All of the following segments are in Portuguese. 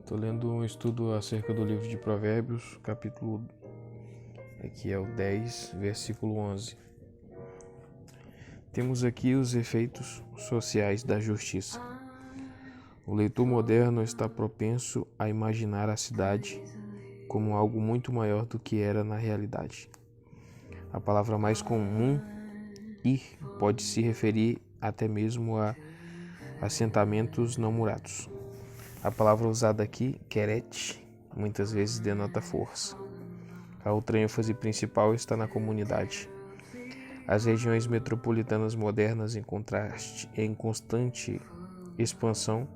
Estou lendo um estudo acerca do livro de Provérbios, capítulo aqui é o 10, versículo 11. Temos aqui os efeitos sociais da justiça. O leitor moderno está propenso a imaginar a cidade como algo muito maior do que era na realidade. A palavra mais comum, ir, pode se referir até mesmo a assentamentos não murados. A palavra usada aqui, queret, muitas vezes denota força. A outra ênfase principal está na comunidade. As regiões metropolitanas modernas, em constante expansão,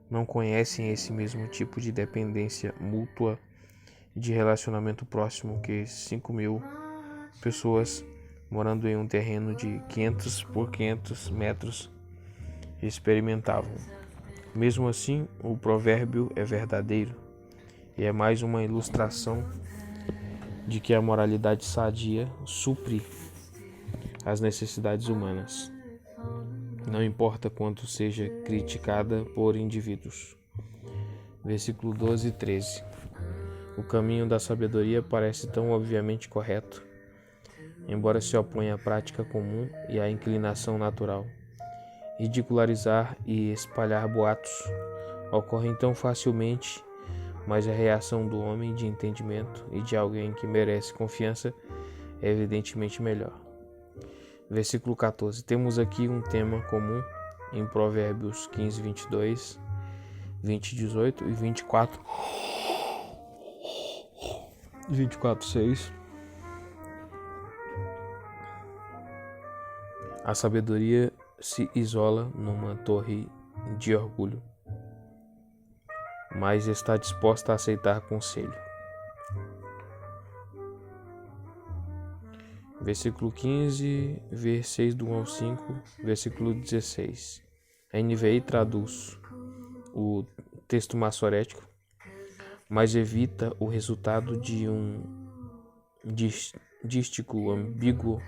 não conhecem esse mesmo tipo de dependência mútua e de relacionamento próximo que 5.000 pessoas morando em um terreno de 500 por 500 metros experimentavam. Mesmo assim, o provérbio é verdadeiro e é mais uma ilustração de que a moralidade sadia supre as necessidades humanas, não importa quanto seja criticada por indivíduos. Versículo 12 e 13. O caminho da sabedoria parece tão obviamente correto, embora se oponha à prática comum e à inclinação natural. Ridicularizar e espalhar boatos ocorrem tão facilmente, mas a reação do homem de entendimento e de alguém que merece confiança é evidentemente melhor. Versículo 14. Temos aqui um tema comum em Provérbios 15, 22, 20, 18 e 24, 6. A sabedoria se isola numa torre de orgulho, mas está disposta a aceitar conselho. Versículo 15, versículos do 1 ao 5, versículo 16. A NVI traduz o texto massorético, mas evita o resultado de um dístico ambíguo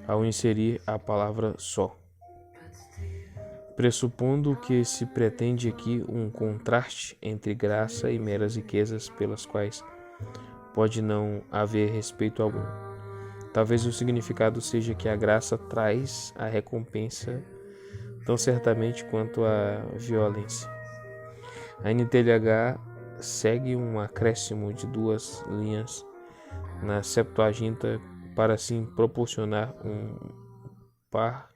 ao inserir a palavra só. Pressupondo que se pretende aqui um contraste entre graça e meras riquezas pelas quais pode não haver respeito algum. Talvez o significado seja que a graça traz a recompensa tão certamente quanto a violência. A NTLH segue um acréscimo de 2 linhas na Septuaginta para assim proporcionar um par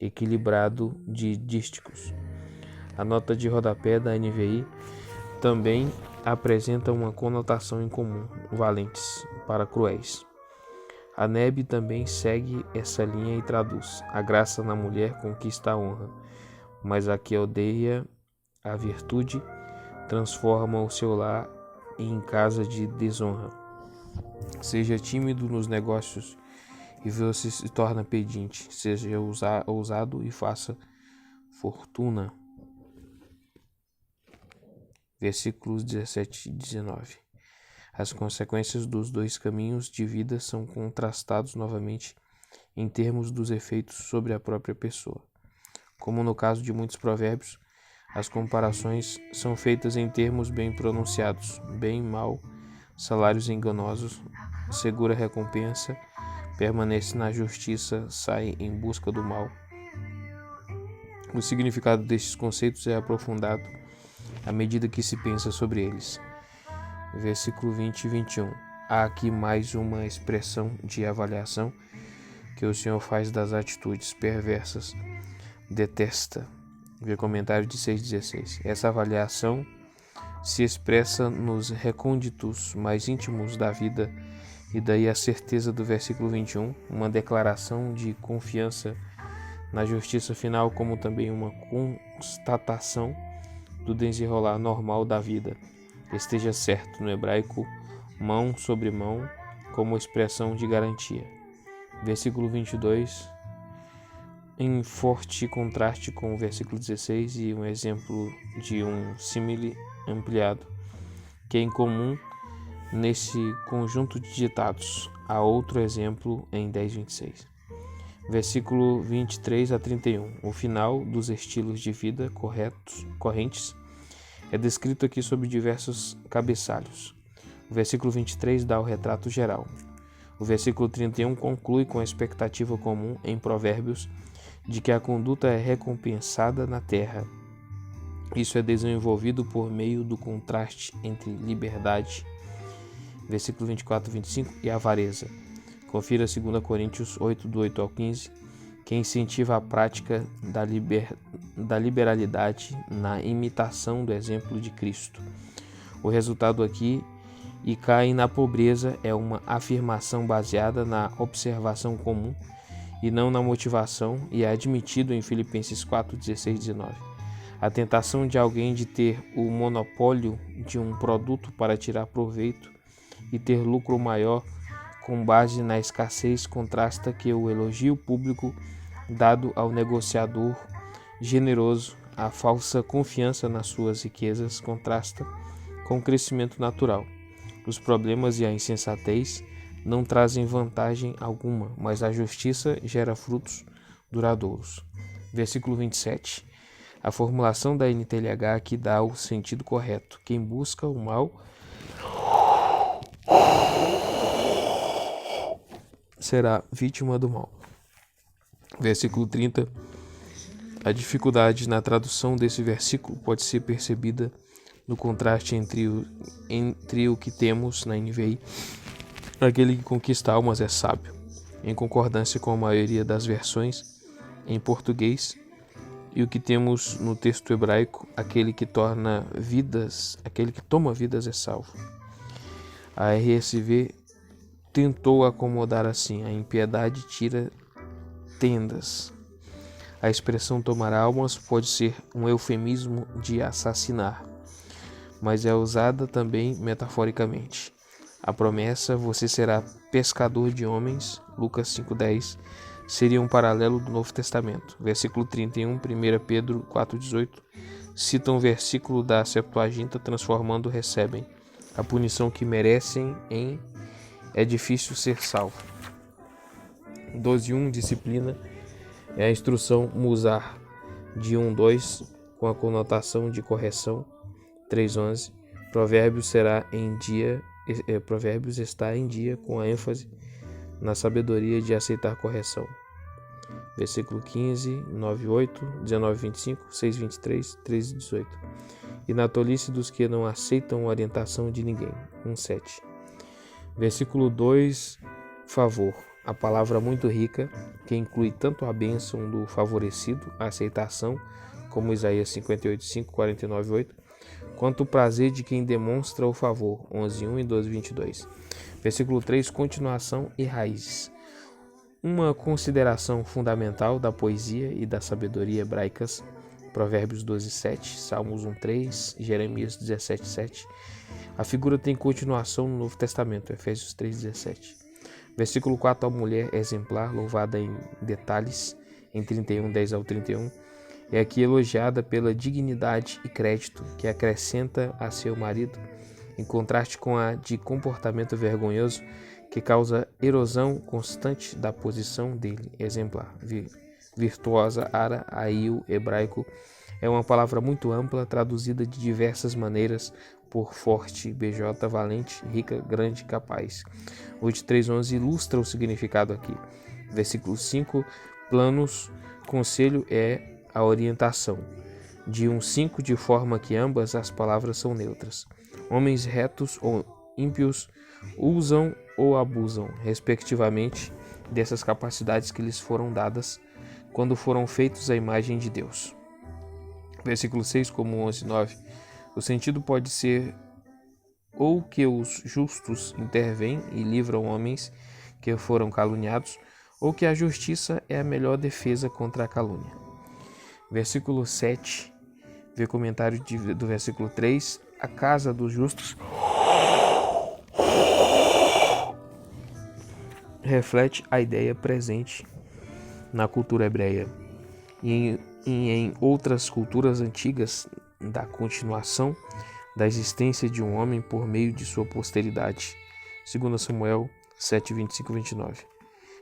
equilibrado de dísticos. A nota de rodapé da NVI também apresenta uma conotação em comum, valentes para cruéis. A NEB também segue essa linha e traduz: a graça na mulher conquista a honra, mas a que odeia a virtude transforma o seu lar em casa de desonra. Seja tímido nos negócios e você se torna pedinte, seja ousado e faça fortuna. Versículos 17 e 19. As consequências dos 2 caminhos de vida são contrastados novamente em termos dos efeitos sobre a própria pessoa. Como no caso de muitos provérbios, as comparações são feitas em termos bem pronunciados: bem, mal, salários enganosos, segura recompensa, permanece na justiça, sai em busca do mal. O significado destes conceitos é aprofundado à medida que se pensa sobre eles. Versículo 20 e 21. Há aqui mais uma expressão de avaliação que o Senhor faz das atitudes perversas. Detesta. Vê comentário de 6,16. Essa avaliação se expressa nos recônditos mais íntimos da vida, e daí a certeza do versículo 21, uma declaração de confiança na justiça final, como também uma constatação do desenrolar normal da vida. Esteja certo, no hebraico, mão sobre mão, como expressão de garantia. Versículo 22, em forte contraste com o versículo 16 e um exemplo de um símile ampliado, que é incomum nesse conjunto de ditados. Há outro exemplo em 10:26. Versículo 23 a 31. O final dos estilos de vida correntes é descrito aqui sob diversos cabeçalhos. O versículo 23 dá o retrato geral. O versículo 31 conclui com a expectativa comum em Provérbios de que a conduta é recompensada na terra. Isso é desenvolvido por meio do contraste entre liberdade, versículo 24 e 25, e avareza. Confira 2 Coríntios 8, do 8 ao 15, que incentiva a prática da liberalidade na imitação do exemplo de Cristo. O resultado aqui, e caem na pobreza, é uma afirmação baseada na observação comum e não na motivação, e é admitido em Filipenses 4, 16 e 19. A tentação de alguém de ter o monopólio de um produto para tirar proveito e ter lucro maior com base na escassez contrasta que o elogio público dado ao negociador generoso. A falsa confiança nas suas riquezas contrasta com o crescimento natural. Os problemas e a insensatez não trazem vantagem alguma, mas a justiça gera frutos duradouros. Versículo 27. A formulação da NTLH aqui dá o sentido correto. Quem busca o mal será vítima do mal. Versículo 30. A dificuldade na tradução desse versículo pode ser percebida no contraste entre o que temos na NVI. Aquele que conquista almas é sábio, em concordância com a maioria das versões em português, e o que temos no texto hebraico, aquele que toma vidas é salvo. A RSV tentou acomodar assim: a impiedade tira tendas. A expressão tomar almas pode ser um eufemismo de assassinar, mas é usada também metaforicamente. A promessa, você será pescador de homens, Lucas 5,10, seria um paralelo do Novo Testamento. Versículo 31, 1 Pedro 4,18, cita um versículo da Septuaginta transformando recebem a punição que merecem em é difícil ser salvo. 12,1, disciplina, é a instrução musar de 1,2 com a conotação de correção. 3,11, Provérbios está em dia com a ênfase na sabedoria de aceitar correção. Versículo 15, 9,8, 19,25, 6,23, 13,18. E na tolice dos que não aceitam orientação de ninguém. 1,7. Versículo 2, favor. A palavra muito rica, que inclui tanto a bênção do favorecido, a aceitação, como Isaías 58,5, 49,8, quanto o prazer de quem demonstra o favor, 11,1 e 12,22. Versículo 3, continuação e raízes. Uma consideração fundamental da poesia e da sabedoria hebraicas, Provérbios 12,7, Salmos 1,3, Jeremias 17,7. A figura tem continuação no Novo Testamento, Efésios 3,17. Versículo 4, a mulher exemplar, louvada em detalhes, em 31, 10 ao 31. É aqui elogiada pela dignidade e crédito que acrescenta a seu marido, em contraste com a de comportamento vergonhoso que causa erosão constante da posição dele, exemplar. Virtuosa, ara, aio, hebraico, é uma palavra muito ampla, traduzida de diversas maneiras por forte, bj, valente, rica, grande, capaz. O 3,11 ilustra o significado aqui. Versículo 5, planos, conselho é a orientação. De 1,5, de forma que ambas as palavras são neutras. Homens retos ou ímpios usam ou abusam, respectivamente, dessas capacidades que lhes foram dadas quando foram feitos à imagem de Deus. Versículo 6, como 11,9, o sentido pode ser ou que os justos intervêm e livram homens que foram caluniados, ou que a justiça é a melhor defesa contra a calúnia. Versículo 7, vê comentário do versículo 3, a casa dos justos reflete a ideia presente na cultura hebreia e em outras culturas antigas da continuação da existência de um homem por meio de sua posteridade. 2 Samuel 7, 25 e 29.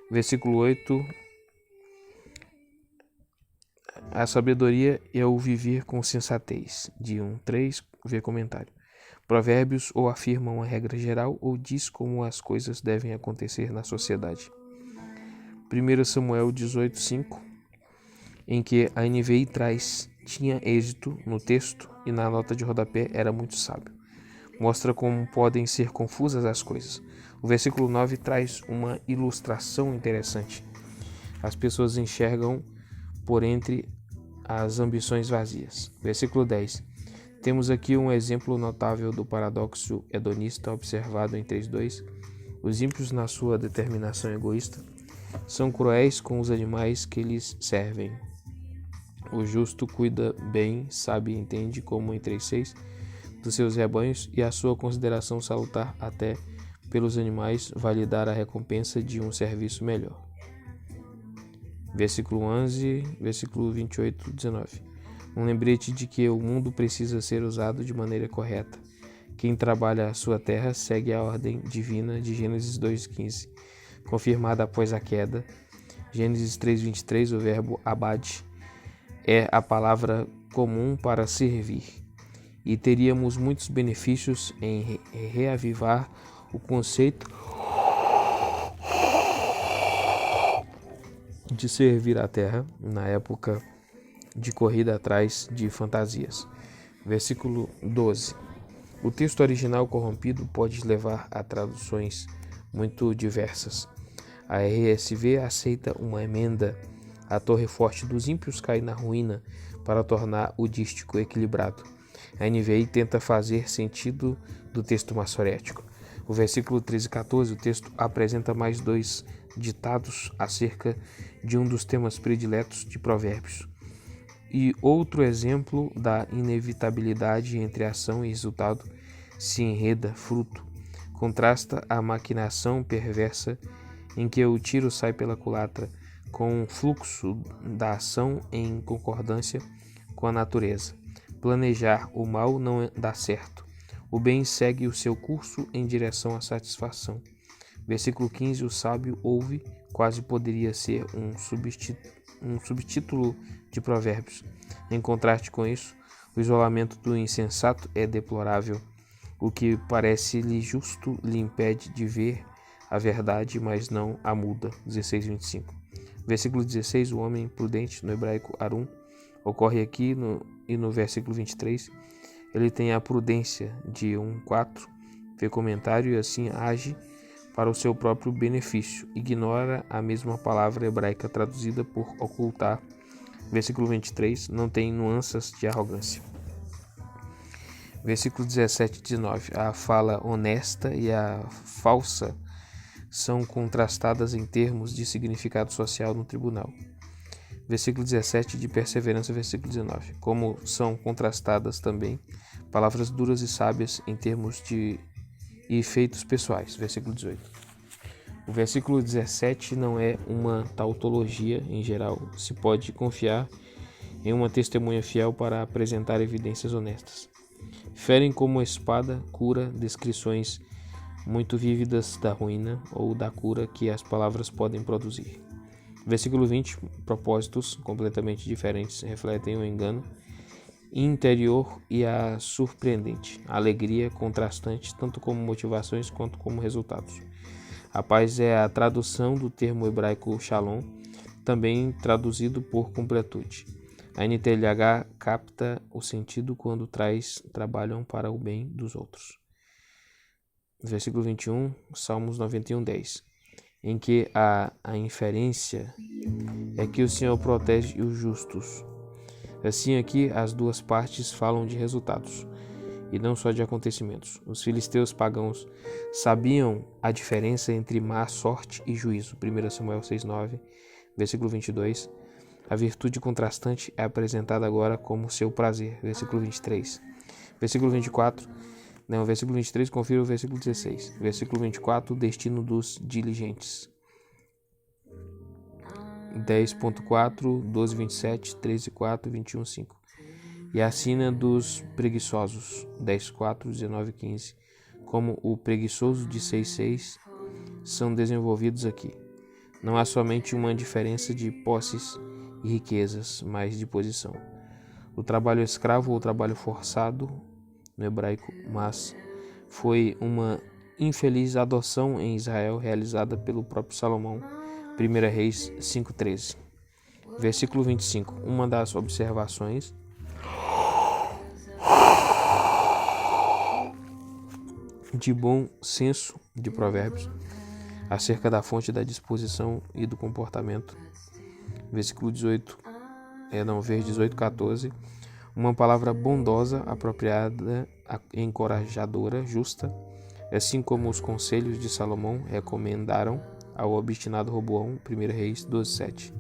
Versículo 8. A sabedoria é o viver com sensatez. De 1:3, vê comentário. Provérbios ou afirma uma regra geral ou diz como as coisas devem acontecer na sociedade. 1 Samuel 18:5, em que a NVI tinha êxito no texto e na nota de rodapé era muito sábio. Mostra como podem ser confusas as coisas. O versículo 9 traz uma ilustração interessante. As pessoas enxergam por entre as ambições vazias. Versículo 10. Temos aqui um exemplo notável do paradoxo hedonista observado em 3:2. Os ímpios, na sua determinação egoísta, são cruéis com os animais que lhes servem. O justo cuida bem, sabe e entende, como em 3:6, dos seus rebanhos, e a sua consideração salutar até pelos animais vai lhe dar a recompensa de um serviço melhor. Versículo 11, versículo 28-19. Um lembrete de que o mundo precisa ser usado de maneira correta. Quem trabalha a sua terra segue a ordem divina de Gênesis 2:15, confirmada após a queda. Gênesis 3:23, o verbo abade é a palavra comum para servir, e teríamos muitos benefícios em reavivar o conceito de servir a terra na época de corrida atrás de fantasias. Versículo 12. O texto original corrompido pode levar a traduções muito diversas. A RSV aceita uma emenda: a torre forte dos ímpios cai na ruína, para tornar o dístico equilibrado. A NVI tenta fazer sentido do texto massorético. O versículo 13 e 14, o texto apresenta mais dois ditados acerca de um dos temas prediletos de Provérbios. E outro exemplo da inevitabilidade entre ação e resultado se enreda, fruto. Contrasta a maquinação perversa em que o tiro sai pela culatra com o fluxo da ação em concordância com a natureza. Planejar o mal não dá certo. O bem segue o seu curso em direção à satisfação. Versículo 15, o sábio ouve, quase poderia ser um subtítulo de Provérbios. Em contraste com isso, o isolamento do insensato é deplorável. O que parece-lhe justo lhe impede de ver a verdade, mas não a muda. 16:25. Versículo 16, o homem prudente, no hebraico arum, ocorre aqui no versículo 23. Ele tem a prudência de 1:4, vê comentário, e assim age para o seu próprio benefício. Ignora a mesma palavra hebraica traduzida por ocultar. Versículo 23, não tem nuances de arrogância. Versículo 17 e 19, a fala honesta e a falsa são contrastadas em termos de significado social no tribunal. Versículo 17, de perseverança. Versículo 19, como são contrastadas também palavras duras e sábias em termos de efeitos pessoais. Versículo 18. O versículo 17 não é uma tautologia em geral. Se pode confiar em uma testemunha fiel para apresentar evidências honestas. Ferem como espada, cura, descrições muito vívidas da ruína ou da cura que as palavras podem produzir. Versículo 20, propósitos completamente diferentes refletem o engano interior e a surpreendente, a alegria contrastante, tanto como motivações quanto como resultados. A paz é a tradução do termo hebraico shalom, também traduzido por completude. A NTLH capta o sentido quando trabalham para o bem dos outros. Versículo 21, Salmos 91:10, em que a inferência é que o Senhor protege os justos. Assim aqui as duas partes falam de resultados, e não só de acontecimentos. Os filisteus pagãos sabiam a diferença entre má sorte e juízo. 1 Samuel 6:9, versículo 22. A virtude contrastante é apresentada agora como seu prazer. Versículo 23. Versículo 24. Não, versículo 23, confira o versículo 16. Versículo 24, o destino dos diligentes. 10.4, 12:27, 13:4, 21:5. E a sina dos preguiçosos. 10:4, 19:15. Como o preguiçoso de 6:6 são desenvolvidos aqui. Não há somente uma diferença de posses e riquezas, mas de posição. O trabalho escravo ou trabalho forçado, no hebraico, mas foi uma infeliz adoção em Israel realizada pelo próprio Salomão. 1 Reis 5,13. Versículo 25. Uma das observações de bom senso de Provérbios acerca da fonte da disposição e do comportamento. Versículo 18, 14. Uma palavra bondosa, apropriada, encorajadora, justa, assim como os conselhos de Salomão recomendaram ao obstinado Roboão. 1 Reis 12:7.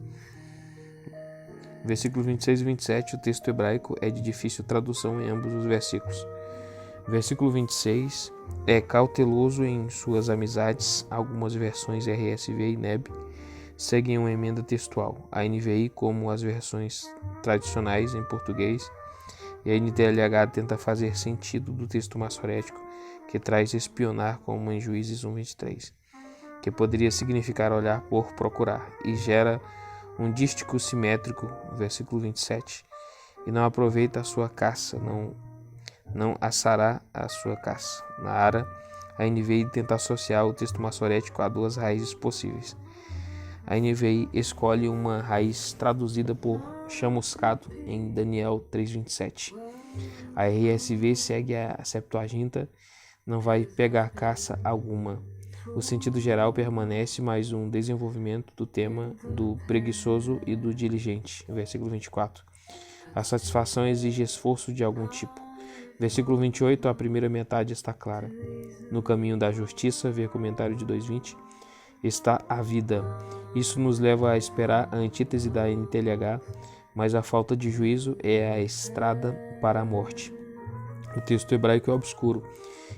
Versículos 26 e 27, o texto hebraico é de difícil tradução em ambos os versículos. Versículo 26, é cauteloso em suas amizades. Algumas versões RSV e NEB seguem uma emenda textual. A NVI, como as versões tradicionais em português, e a NTLH tenta fazer sentido do texto massorético, que traz espionar, como em Juízes 1:23, que poderia significar olhar por procurar, e gera um dístico simétrico, versículo 27, e não aproveita a sua caça, não assará a sua caça. Na Ara, a NVI tenta associar o texto massorético a duas raízes possíveis. A NVI escolhe uma raiz traduzida por chamuscado em Daniel 3:27. A RSV segue a Septuaginta, não vai pegar caça alguma. O sentido geral permanece, mais um desenvolvimento do tema do preguiçoso e do diligente. Versículo 24. A satisfação exige esforço de algum tipo. Versículo 28, a primeira metade está clara. No caminho da justiça, vê comentário de 2:20, está a vida. Isso nos leva a esperar a antítese da NTLH, mas a falta de juízo é a estrada para a morte. O texto hebraico é obscuro,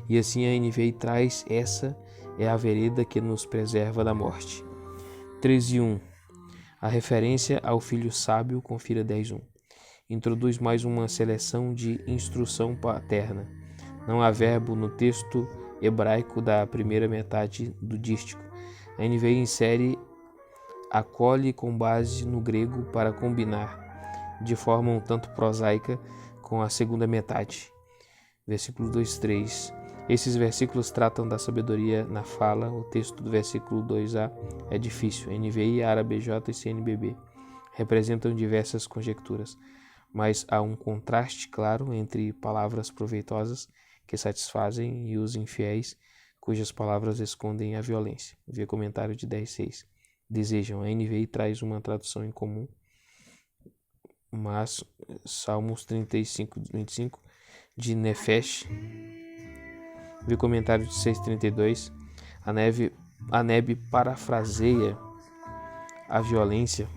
e assim a NVI traz essa é a vereda que nos preserva da morte. 13:1. A referência ao filho sábio, confira 10:1. Introduz mais uma seleção de instrução paterna. Não há verbo no texto hebraico da primeira metade do dístico. A NVI insere acolhe com base no grego para combinar, de forma um tanto prosaica, com a segunda metade. Versículo 2:3. Esses versículos tratam da sabedoria na fala. O texto do versículo 2a é difícil. NVI, ARA-BJ e CNBB representam diversas conjecturas, mas há um contraste claro entre palavras proveitosas que satisfazem e os infiéis, cujas palavras escondem a violência. Vê comentário de 10:6. Desejam. A NVI traz uma tradução em comum, mas Salmos 35:25 de Nefesh. Vê comentário de 6:32. A NEB parafraseia a violência.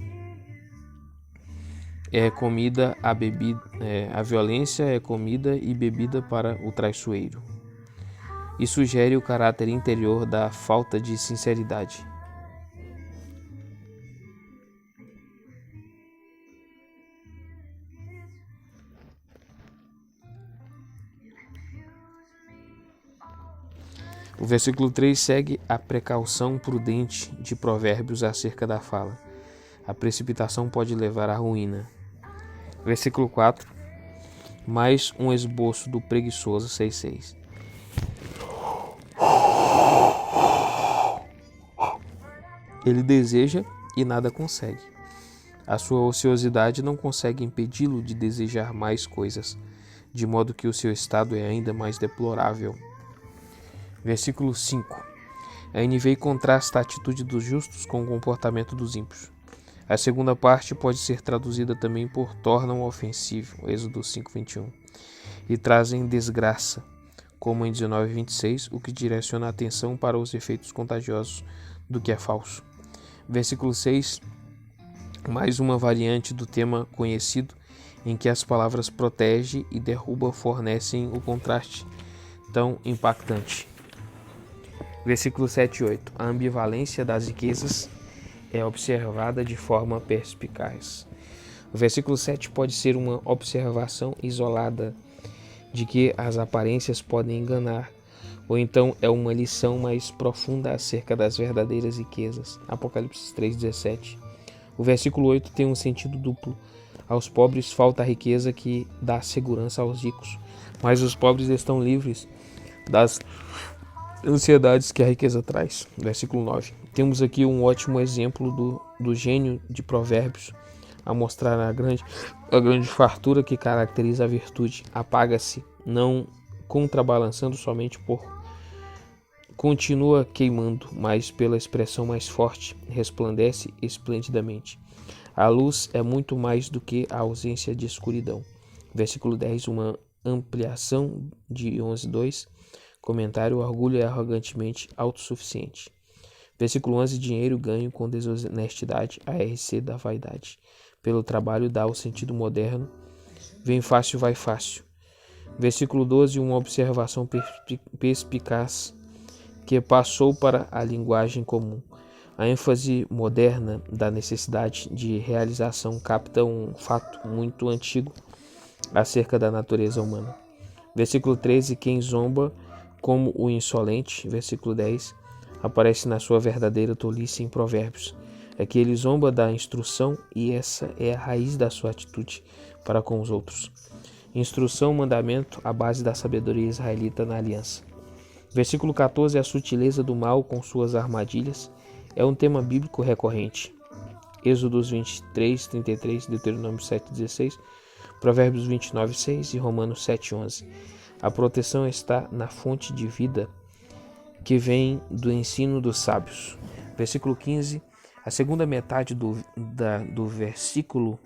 A violência é comida e bebida para o traiçoeiro. E sugere o caráter interior da falta de sinceridade. O versículo 3 segue a precaução prudente de Provérbios acerca da fala. A precipitação pode levar à ruína. Versículo 4. Mais um esboço do preguiçoso, 6:6. Ele deseja e nada consegue. A sua ociosidade não consegue impedi-lo de desejar mais coisas, de modo que o seu estado é ainda mais deplorável. Versículo 5. A NVI contrasta a atitude dos justos com o comportamento dos ímpios. A segunda parte pode ser traduzida também por tornam ofensivo, Êxodo 5:21, e trazem desgraça, como em 19:26, o que direciona a atenção para os efeitos contagiosos do que é falso. Versículo 6, mais uma variante do tema conhecido, em que as palavras protege e derruba fornecem o contraste tão impactante. Versículo 7 e 8. A ambivalência das riquezas é observada de forma perspicaz. O versículo 7 pode ser uma observação isolada de que as aparências podem enganar, ou então é uma lição mais profunda acerca das verdadeiras riquezas. Apocalipse 3:17. O versículo 8 tem um sentido duplo. Aos pobres falta a riqueza que dá segurança aos ricos, mas os pobres estão livres das ansiedades que a riqueza traz. Versículo 9. Temos aqui um ótimo exemplo do gênio de Provérbios a mostrar a grande fartura que caracteriza a virtude. Apaga-se, não contrabalançando somente por continua queimando, mas pela expressão mais forte, resplandece esplendidamente. A luz é muito mais do que a ausência de escuridão. Versículo 10, uma ampliação de 11:2. Comentário: o orgulho é arrogantemente autossuficiente. Versículo 11, dinheiro ganho com desonestidade, ARC da vaidade. Pelo trabalho dá o sentido moderno, vem fácil, vai fácil. Versículo 12, uma observação perspicaz que passou para a linguagem comum. A ênfase moderna da necessidade de realização capta um fato muito antigo acerca da natureza humana. Versículo 13, quem zomba como o insolente, versículo 10, aparece na sua verdadeira tolice em Provérbios. É que ele zomba da instrução e essa é a raiz da sua atitude para com os outros. Instrução, mandamento, a base da sabedoria israelita na aliança. Versículo 14, a sutileza do mal com suas armadilhas é um tema bíblico recorrente. Êxodos 23, 33, Deuteronômio 7, 16, Provérbios 29, 6 e Romanos 7, 11. A proteção está na fonte de vida que vem do ensino dos sábios. Versículo 15, a segunda metade do versículo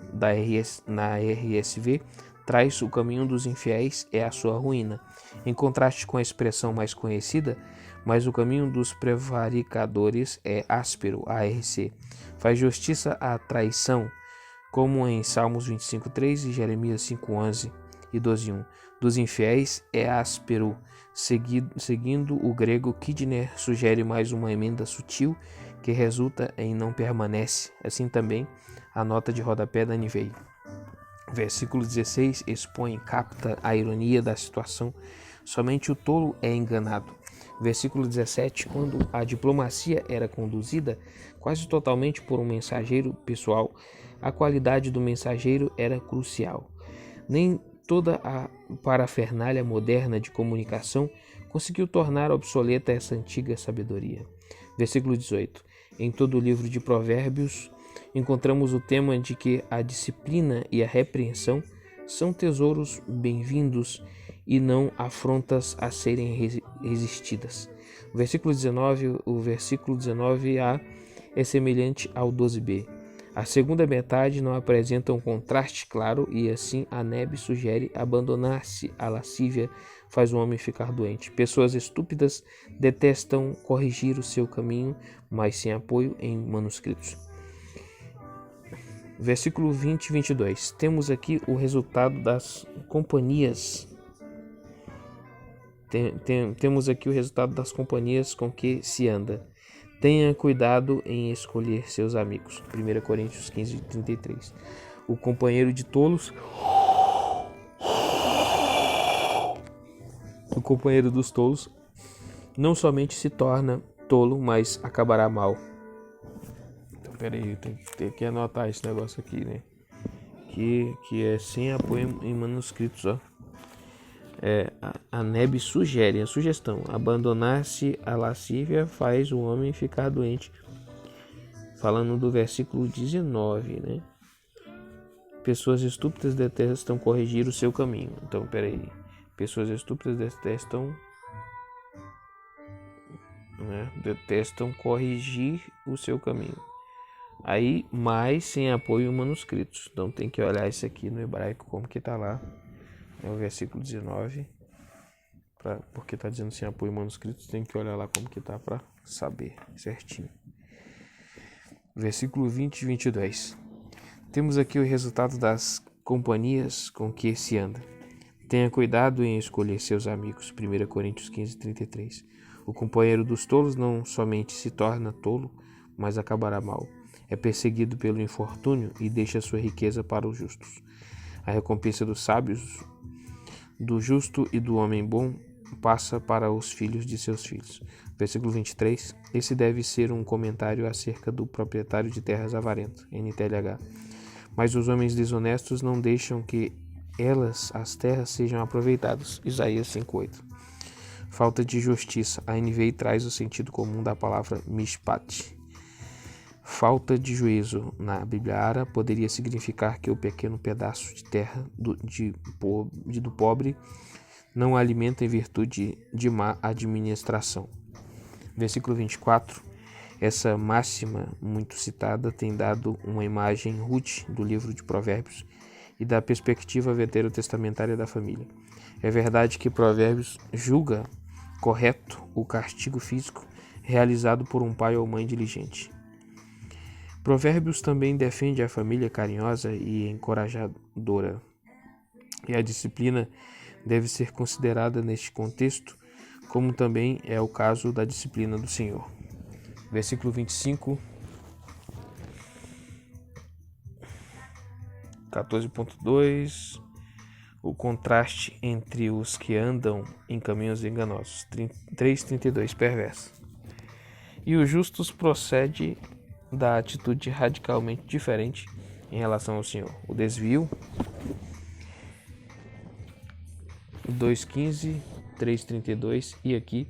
na RSV traz o caminho dos infiéis é a sua ruína. Em contraste com a expressão mais conhecida, mas o caminho dos prevaricadores é áspero, ARC. Faz justiça à traição, como em Salmos 25:3 e Jeremias 5:11 e 12:1. Dos infiéis é áspero, seguindo o grego Kidner sugere mais uma emenda sutil que resulta em não permanece, assim também a nota de rodapé da NVI. Versículo 16 expõe e capta a ironia da situação. Somente o tolo é enganado. Versículo 17, quando a diplomacia era conduzida quase totalmente por um mensageiro pessoal, a qualidade do mensageiro era crucial. Nem toda a parafernália moderna de comunicação conseguiu tornar obsoleta essa antiga sabedoria. Versículo 18, em todo o livro de Provérbios encontramos o tema de que a disciplina e a repreensão são tesouros bem-vindos e não afrontas a serem resistidas. O versículo 19a é semelhante ao 12b. A segunda metade não apresenta um contraste claro e assim a Nebe sugere abandonar-se à lascívia faz o homem ficar doente. Pessoas estúpidas detestam corrigir o seu caminho, mas sem apoio em manuscritos. Versículo 20 e 22. Temos aqui o resultado das companhias. Temos aqui o resultado das companhias com que se anda. Tenha cuidado em escolher seus amigos. 1 Coríntios 15, 33. O companheiro de tolos. O companheiro dos tolos não somente se torna tolo, mas acabará mal. Então, peraí, eu tenho que anotar esse negócio aqui, né? Que é sem apoio em manuscritos, ó. A Nebe sugere, a sugestão, abandonar-se à lascívia faz o homem ficar doente. Falando do versículo 19, né? Pessoas estúpidas detestam corrigir o seu caminho. Então, peraí. Pessoas estúpidas detestam corrigir o seu caminho. Aí, mais sem apoio em manuscritos. Então, tem que olhar isso aqui no hebraico, como que tá lá. É o versículo 19. Porque tá dizendo sem apoio em manuscritos, tem que olhar lá como que tá para saber certinho. Versículo 20 e 22. Temos aqui o resultado das companhias com que se anda. Tenha cuidado em escolher seus amigos. 1 Coríntios 15, 33. O companheiro dos tolos não somente se torna tolo, mas acabará mal. É perseguido pelo infortúnio e deixa sua riqueza para os justos. A recompensa dos sábios, do justo e do homem bom passa para os filhos de seus filhos. Versículo 23. Esse deve ser um comentário acerca do proprietário de terras avarento, NTLH. Mas os homens desonestos não deixam que as terras, sejam aproveitadas. Isaías 5:8. Falta de justiça. A NVI traz o sentido comum da palavra mishpat. Falta de juízo. Na Bíblia Ara poderia significar que o pequeno pedaço de terra do pobre não alimenta em virtude de má administração. Versículo 24. Essa máxima muito citada tem dado uma imagem rude do livro de Provérbios e da perspectiva veterotestamentária da família. É verdade que Provérbios julga correto o castigo físico realizado por um pai ou mãe diligente. Provérbios também defende a família carinhosa e encorajadora. E a disciplina deve ser considerada neste contexto, como também é o caso da disciplina do Senhor. Versículo 25, 14.2, o contraste entre os que andam em caminhos enganosos. 3.32, perverso. E os justos procede da atitude radicalmente diferente em relação ao Senhor. O desvio, 2.15, 3.32, e aqui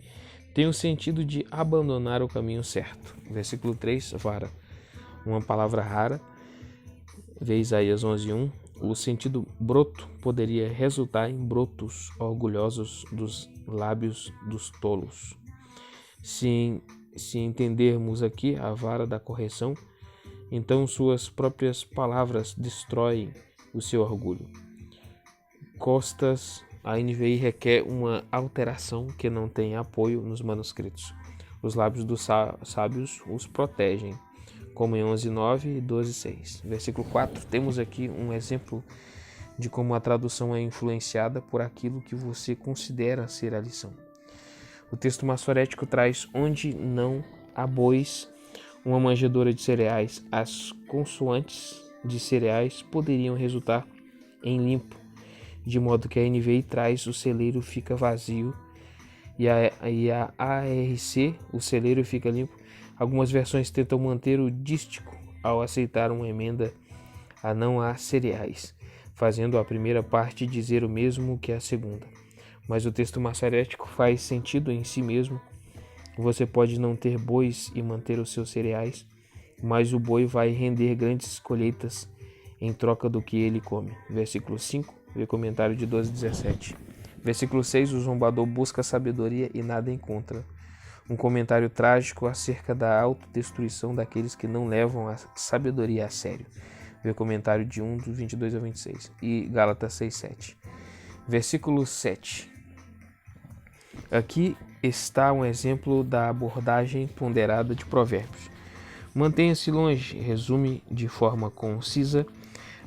tem o sentido de abandonar o caminho certo. Versículo 3, vara. Uma palavra rara. Vê Isaías 11.1. O sentido broto poderia resultar em brotos orgulhosos dos lábios dos tolos. Se entendermos aqui a vara da correção, então suas próprias palavras destroem o seu orgulho. Costas. A NVI requer uma alteração que não tem apoio nos manuscritos. Os lábios dos sábios os protegem, como em 11.9 e 12.6. Versículo 4, temos aqui um exemplo de como a tradução é influenciada por aquilo que você considera ser a lição. O texto maçorético traz: onde não há bois, uma manjedoura de cereais. As consoantes de cereais poderiam resultar em limpo, de modo que a NVI traz: o celeiro fica vazio, e a ARC, o celeiro fica limpo. Algumas versões tentam manter o dístico ao aceitar uma emenda a não há cereais, fazendo a primeira parte dizer o mesmo que a segunda. Mas o texto maçorético faz sentido em si mesmo. Você pode não ter bois e manter os seus cereais, mas o boi vai render grandes colheitas em troca do que ele come. Versículo 5. Vê comentário de 12:17. Versículo 6, o zombador busca sabedoria e nada encontra. Um comentário trágico acerca da autodestruição daqueles que não levam a sabedoria a sério. Vê comentário de 1, dos 22 a 26. E Gálatas 6:7. Versículo 7. Aqui está um exemplo da abordagem ponderada de Provérbios. Mantenha-se longe, resume de forma concisa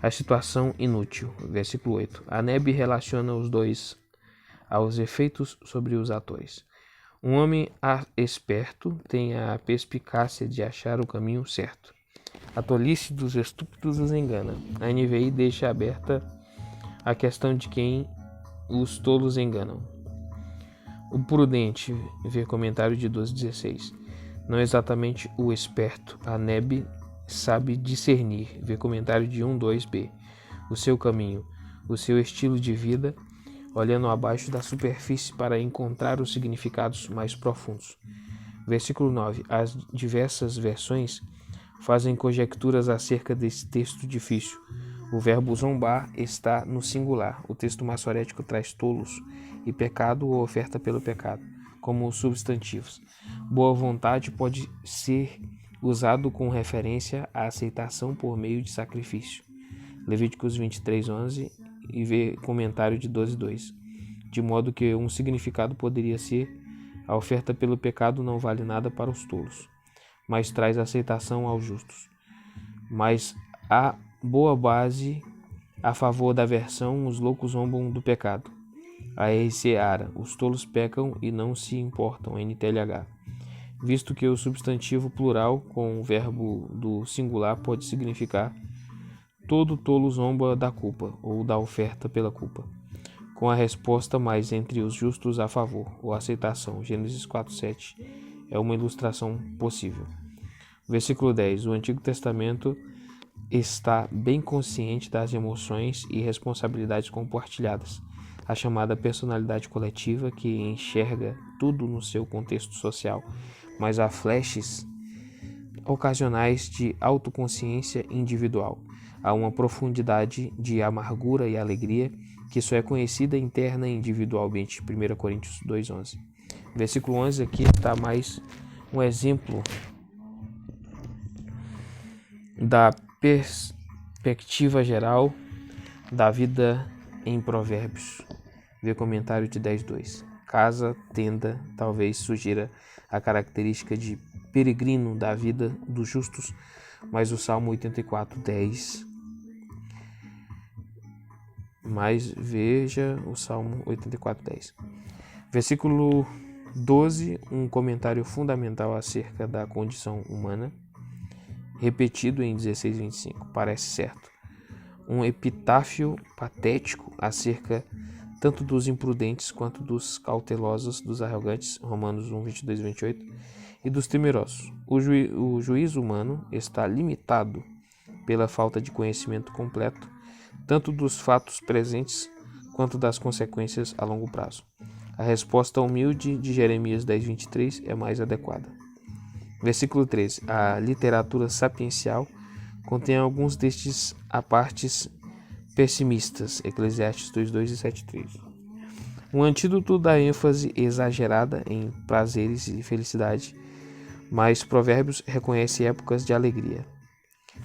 a situação inútil. Versículo 8. A Neb relaciona os dois aos efeitos sobre os atores. Um homem esperto tem a perspicácia de achar o caminho certo. A tolice dos estúpidos os engana. A NVI deixa aberta a questão de quem os tolos enganam. O prudente, vê comentário de 12:16. Não é exatamente o esperto. A Neb sabe discernir, vê comentário de 1.2b, o seu caminho, o seu estilo de vida, olhando abaixo da superfície para encontrar os significados mais profundos. Versículo 9. As diversas versões fazem conjecturas acerca desse texto difícil. O verbo zombar está no singular. O texto maçorético traz tolos e pecado ou oferta pelo pecado como substantivos. Boa vontade pode ser usado com referência à aceitação por meio de sacrifício. Levíticos 23:11 e vê comentário de 12:2. De modo que um significado poderia ser: a oferta pelo pecado não vale nada para os tolos, mas traz aceitação aos justos. Mas há boa base a favor da versão: os loucos zombam do pecado. A RC Ara, os tolos pecam e não se importam, NTLH. Visto que o substantivo plural com o verbo do singular pode significar: todo tolo zomba da culpa ou da oferta pela culpa. com a resposta mais entre os justos a favor ou aceitação. Gênesis 4:7 é uma ilustração possível. Versículo 10. O Antigo Testamento está bem consciente das emoções e responsabilidades compartilhadas, a chamada personalidade coletiva que enxerga tudo no seu contexto social, mas há flashes ocasionais de autoconsciência individual. Há uma profundidade de amargura e alegria que só é conhecida interna e individualmente. 1 Coríntios 2:11. Versículo 11 aqui está mais um exemplo da perspectiva geral da vida em Provérbios. Vê comentário de 10:2. Casa, tenda, talvez sugira a característica de peregrino da vida dos justos, mas o Salmo 84:10. Mas veja o Salmo 84:10. Versículo 12, um comentário fundamental acerca da condição humana, repetido em 16:25, parece certo. Um epitáfio patético acerca tanto dos imprudentes quanto dos cautelosos, dos arrogantes, Romanos 1:22-28, e dos temerosos. O juízo humano está limitado pela falta de conhecimento completo, tanto dos fatos presentes quanto das consequências a longo prazo. A resposta humilde de Jeremias 10:23 é mais adequada. Versículo 13. A literatura sapiencial contém alguns destes apartes pessimistas, Eclesiastes 2:2 e 7:3. Um antídoto da ênfase exagerada em prazeres e felicidade, mas Provérbios reconhece épocas de alegria.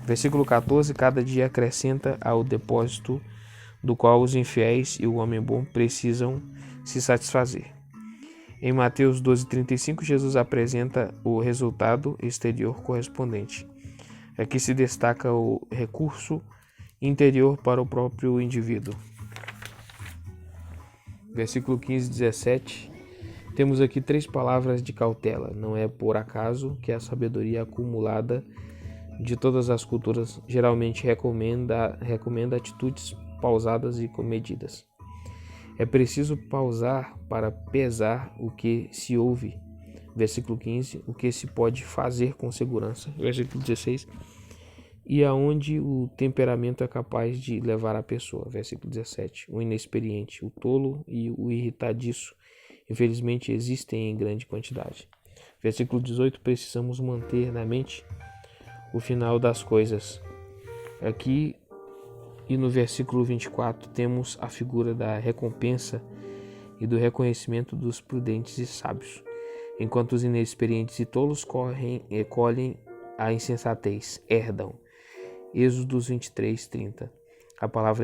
Versículo 14. Cada dia acrescenta ao depósito do qual os infiéis e o homem bom precisam se satisfazer. Em Mateus 12:35, Jesus apresenta o resultado exterior correspondente. Aqui se destaca o recurso interior para o próprio indivíduo. Versículo 15-17. Temos aqui 3 palavras de cautela. Não é por acaso que a sabedoria acumulada de todas as culturas geralmente recomenda atitudes pausadas e comedidas. É preciso pausar para pesar o que se ouve. Versículo 15. O que se pode fazer com segurança. Versículo 16. E aonde o temperamento é capaz de levar a pessoa. Versículo 17. O inexperiente, o tolo e o irritadiço, infelizmente, existem em grande quantidade. Versículo 18. Precisamos manter na mente o final das coisas. Aqui e no versículo 24 temos a figura da recompensa e do reconhecimento dos prudentes e sábios, enquanto os inexperientes e tolos colhem a insensatez, herdam. Êxodo 23:30. A palavra